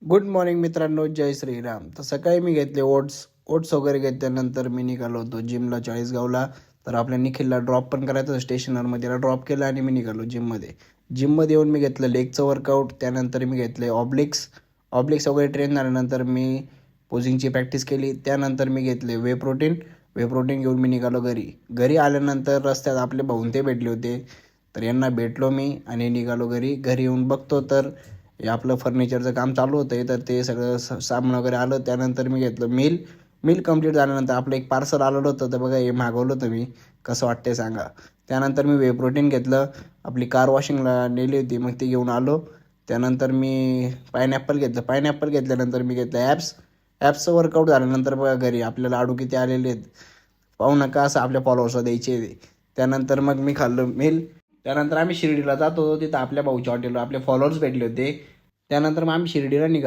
Good morning मित्रांनो, जय श्रीराम. तर सकाळी मी घेतले ओट्स वगैरे घेतल्यानंतर मी निघालो होतो जिमला चाळीसगावला. तर आपल्या निखिलला ड्रॉप पण करायचं होतं स्टेशनवरमध्ये. त्याला ड्रॉप केलं आणि मी निघालो जिममध्ये येऊन मी घेतलं लेगचं वर्कआउट. त्यानंतर मी घेतले ऑब्लिक्स वगैरे ट्रेन झाल्यानंतर मी पोझिंगची प्रॅक्टिस केली. त्यानंतर मी घेतले वे प्रोटीन घेऊन मी निघालो घरी आल्यानंतर रस्त्यात आपले भाऊन ते भेटले होते. तर यांना भेटलो मी आणि निघालो घरी येऊन बघतो तर हे आपलं फर्निचरचं काम चालू होतं आहे. तर ते सगळं सामान वगैरे आलं. त्यानंतर मी घेतलं मिल कंप्लीट झाल्यानंतर आपलं एक पार्सल आलेलं होतं. तर बघा हे मागवलं होतं मी, कसं वाटते सांगा. त्यानंतर मी वे प्रोटीन घेतलं, आपली कार वॉशिंगला नेली होती, मग ती घेऊन आलो. त्यानंतर मी पायनॅपल घेतल्यानंतर मी घेतलं ॲप्सचं वर्कआउट झाल्यानंतर बघा घरी आपल्याला लाडू किती आलेले आहेत पाहू नका, असं आपल्या फॉलोअर्सला द्यायचे आहे. त्यानंतर मग मी खाल्लं त्यानंतर आम्ही शिर्डीला जात होतो. तिथं आपल्या भाऊच्या हॉटेलवर आपले फॉलोअर्स भेटले होते. त्यानंतर मग आम्ही शिर्डीला निघालो.